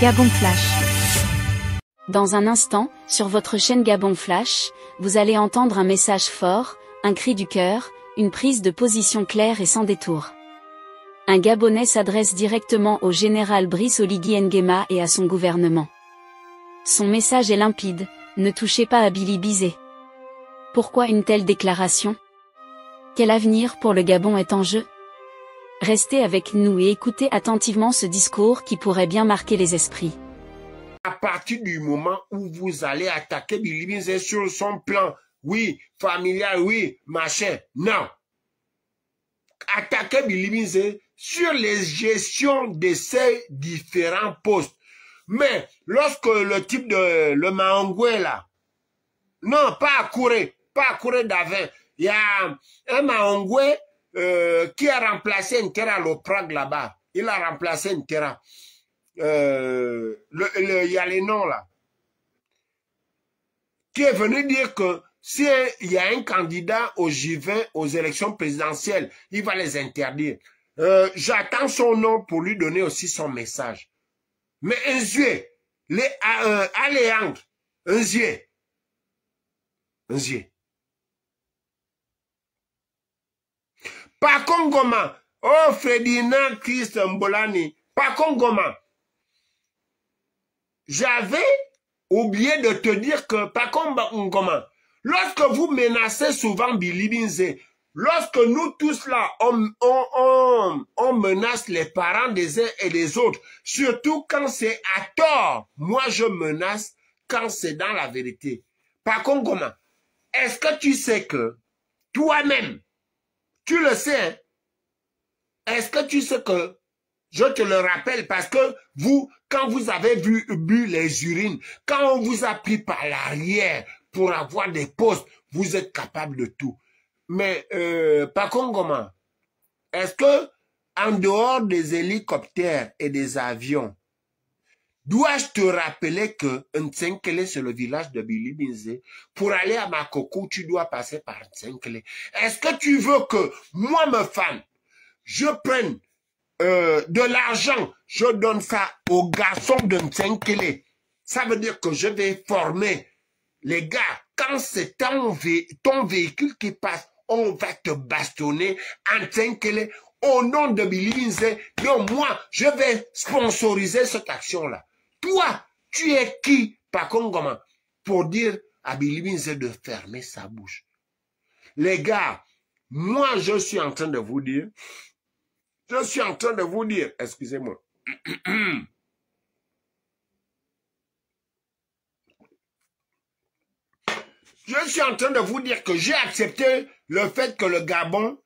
Gabon Flash. Dans un instant, sur votre chaîne Gabon Flash, vous allez entendre un message fort, un cri du cœur, une prise de position claire et sans détour. Un Gabonais s'adresse directement au général Brice Oligui Nguema et à son gouvernement. Son message est limpide, ne touchez pas à Billy Bizet. Pourquoi une telle déclaration? Quel avenir pour le Gabon est en jeu? Restez avec nous et écoutez attentivement ce discours qui pourrait bien marquer les esprits. À partir du moment où vous allez attaquer Billy Bizet sur son plan, oui, familial, oui, machin, non. Attaquer Billy Bizet sur les gestions de ces différents postes. Mais lorsque le type de le Mahongoué là, non, pas à courir d'avant, il y a un Mahongoué qui a remplacé Ntera Loprag là-bas. Il a remplacé Ntera. Il y a les noms là. Qui est venu dire que s'il y a un candidat au J20 aux élections présidentielles, il va les interdire. J'attends son nom pour lui donner aussi son message. Mais un yeux, les Aléandre, un yeux. Par contre, oh Ferdinand Christ Mbolani, par contre, j'avais oublié de te dire que, par contre, lorsque vous menacez souvent Billy Bizet, lorsque nous tous là, on menace les parents des uns et des autres, surtout quand c'est à tort, moi je menace quand c'est dans la vérité. Par contre, est-ce que tu sais que toi-même, tu le sais, hein? Est-ce que tu sais que, je te le rappelle, parce que vous, quand vous avez bu les urines, quand on vous a pris par l'arrière pour avoir des postes, vous êtes capable de tout. Mais, par contre, est-ce que, en dehors des hélicoptères et des avions, dois-je te rappeler que Ntsenkele, c'est le village de Billy Bizet? Pour aller à Makoko, tu dois passer par Ntsenkele. Est-ce que tu veux que moi, me femme, je prenne de l'argent, je donne ça aux garçons de Ntsenkele? Ça veut dire que je vais former les gars. Quand c'est ton véhicule qui passe, on va te bastonner en Ntsenkele au nom de Billy Bizet. Donc moi, je vais sponsoriser cette action-là. Toi, tu es qui, par contre, pour dire à Billy Bizet de fermer sa bouche? Les gars, moi, je suis en train de vous dire, excusez-moi. Je suis en train de vous dire que j'ai accepté le fait que le Gabon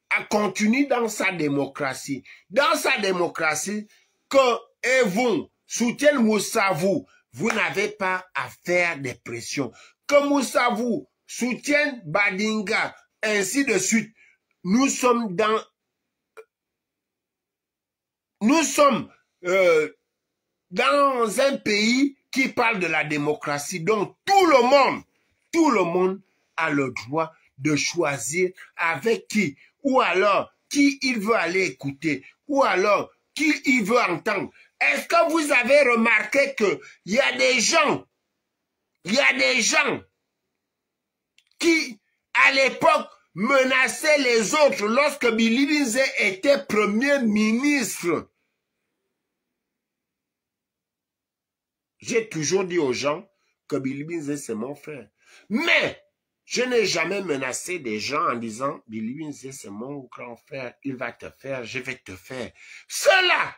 a continué dans sa démocratie. Dans sa démocratie, que Evon soutienne Moussavou, vous n'avez pas à faire des pressions. Que Moussavou soutienne Badinga, ainsi de suite. Nous sommes dans un pays qui parle de la démocratie. Donc tout le monde a le droit de choisir avec qui, ou alors qui il veut aller écouter, ou alors qui il veut entendre. Est-ce que vous avez remarqué que il y a des gens qui, à l'époque, menaçaient les autres lorsque Billy Bizet était Premier ministre? J'ai toujours dit aux gens que Billy Bizet, c'est mon frère. Mais je n'ai jamais menacé des gens en disant, Billy Bizet, c'est mon grand frère, il va te faire, je vais te faire. Ceux-là,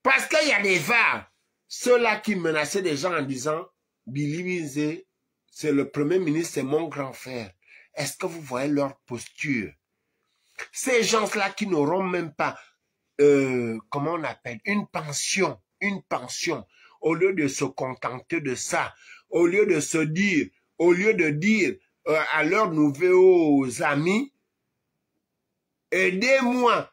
parce qu'il y a des VAR, ceux-là qui menaçaient des gens en disant, Billy Bizet, c'est le Premier ministre, c'est mon grand frère. Est-ce que vous voyez leur posture? Ces gens-là qui n'auront même pas, comment on appelle, une pension. Au lieu de se contenter de ça, au lieu de dire à leurs nouveaux amis, aidez-moi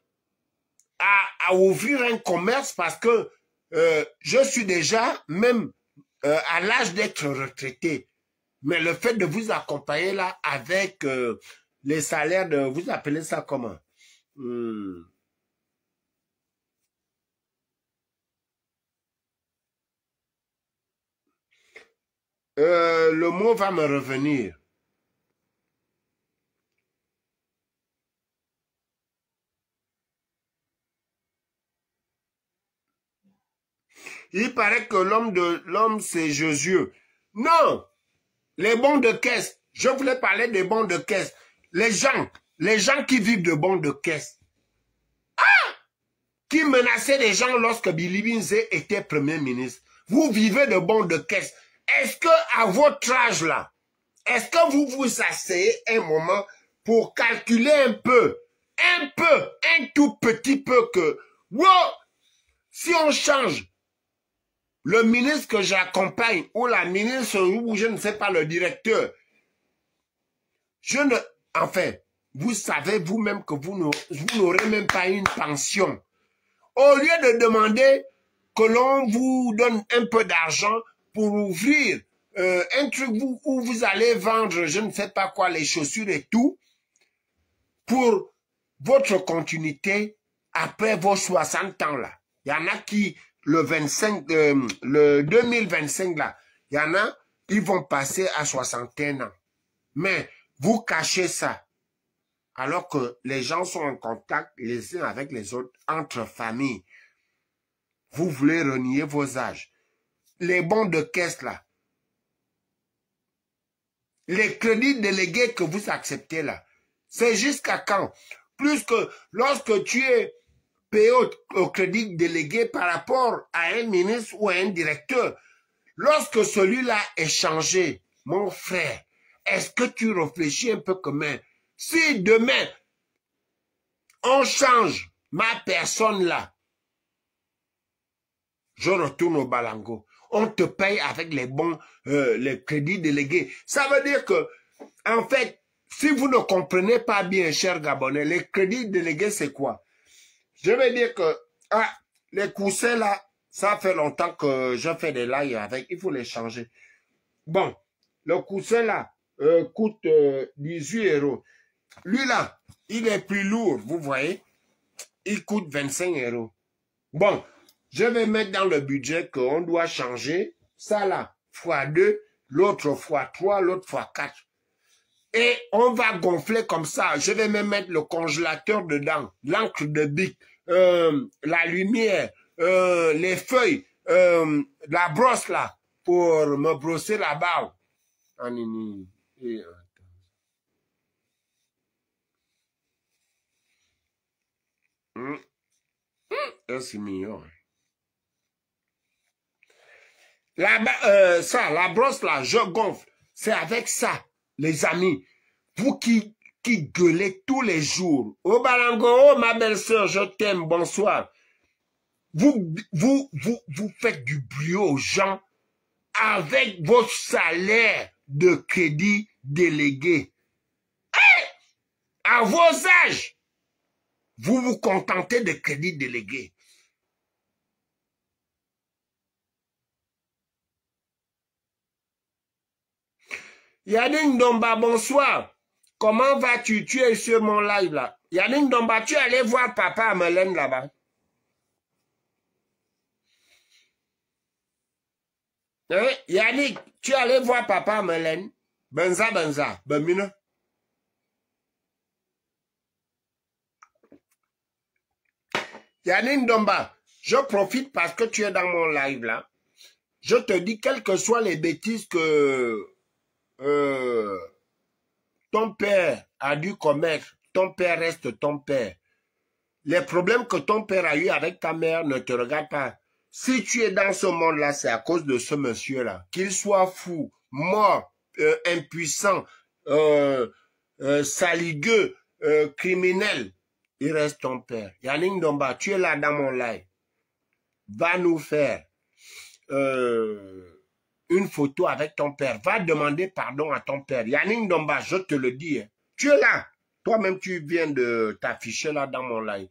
à ouvrir un commerce parce que je suis déjà même à l'âge d'être retraité. Mais le fait de vous accompagner là avec les salaires de, vous appelez ça comment? Le mot va me revenir. Il paraît que l'homme, c'est Josué. Non! Les bons de caisse. Je voulais parler des bons de caisse. Les gens qui vivent de bons de caisse. Qui menaçaient les gens lorsque Billy Binze était Premier ministre. Vous vivez de bons de caisse. Est-ce que à votre âge là, est-ce que vous vous asseyez un moment pour calculer un tout petit peu que, wow, si on change le ministre que j'accompagne ou la ministre ou je ne sais pas le directeur, enfin, vous savez vous-même que vous n'aurez même pas une pension. Au lieu de demander que l'on vous donne un peu d'argent pour ouvrir un truc où vous allez vendre, je ne sais pas quoi, les chaussures et tout, pour votre continuité après vos 60 ans là. Il y en a qui, le 2025 là, il y en a, ils vont passer à 61 ans. Mais vous cachez ça. Alors que les gens sont en contact les uns avec les autres, entre familles. Vous voulez renier vos âges. Les bons de caisse là. Les crédits délégués que vous acceptez là. C'est jusqu'à quand? Plus que lorsque tu es payé au crédit délégué par rapport à un ministre ou à un directeur. Lorsque celui-là est changé, mon frère, est-ce que tu réfléchis un peu comme un... Si demain, on change ma personne là, je retourne au Balango. On te paye avec les bons, les crédits délégués. Ça veut dire que, en fait, si vous ne comprenez pas bien, chers Gabonais, les crédits délégués, c'est quoi? Je veux dire que, les coussins là, ça fait longtemps que je fais des lives avec, il faut les changer. Bon, le coussin là coûte 18 €. Lui là, il est plus lourd, vous voyez. Il coûte 25 €. Bon, je vais mettre dans le budget qu'on doit changer ça là, x2, l'autre x3, l'autre x4. Et on va gonfler comme ça. Je vais même mettre le congélateur dedans, l'encre de bic, la lumière, les feuilles, la brosse là, pour me brosser la barbe. C'est mignon. La brosse là, je gonfle. C'est avec ça, les amis. Vous qui gueulez tous les jours. Oh Balango, oh ma belle-sœur, je t'aime, bonsoir. Vous faites du bruit aux gens avec votre salaire de crédit délégué. À vos âges, vous vous contentez de crédit délégué. Yannick Domba, bonsoir. Comment vas-tu? Tu es sur mon live là. Yannick Domba, tu es allé voir papa Amelène là-bas. Hein? Yannick, tu es allé voir papa Amelène. Benza, Bemina. Yannick Domba, je profite parce que tu es dans mon live là. Je te dis, quelles que soient les bêtises que ton père a dû commettre, ton père reste ton père. Les problèmes que ton père a eu avec ta mère ne te regardent pas. Si tu es dans ce monde-là, c'est à cause de ce monsieur-là. Qu'il soit fou, mort, impuissant, saligueux, criminel, il reste ton père. Yannick Domba, tu es là dans mon live. Va nous faire une photo avec ton père. Va demander pardon à ton père. Yannick Domba, je te le dis. Hein. Tu es là. Toi-même, tu viens de t'afficher là dans mon live.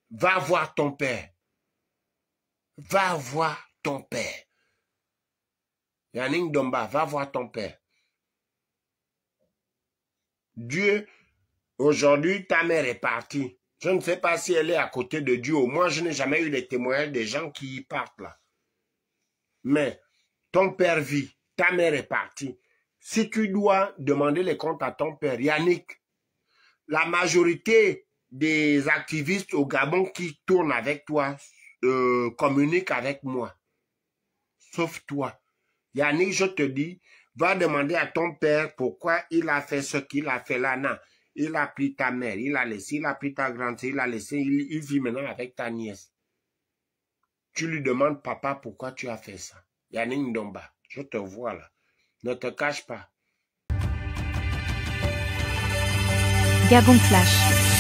Va voir ton père. Va voir ton père. Yannick Domba, va voir ton père. Dieu, aujourd'hui, ta mère est partie. Je ne sais pas si elle est à côté de Dieu. Moi, je n'ai jamais eu les témoignages des gens qui y partent là. Mais ton père vit. ta mère est partie. Si tu dois demander les comptes à ton père, Yannick, la majorité des activistes au Gabon qui tournent avec toi communiquent avec moi. Sauf toi. Yannick, je te dis, va demander à ton père pourquoi il a fait ce qu'il a fait là. Non, il a pris ta mère, il a laissé, il a pris ta grande, il a laissé, il vit maintenant avec ta nièce. Tu lui demandes, papa, pourquoi tu as fait ça? Yannick Ndomba, je te vois là. Ne te cache pas. Gabon Flash.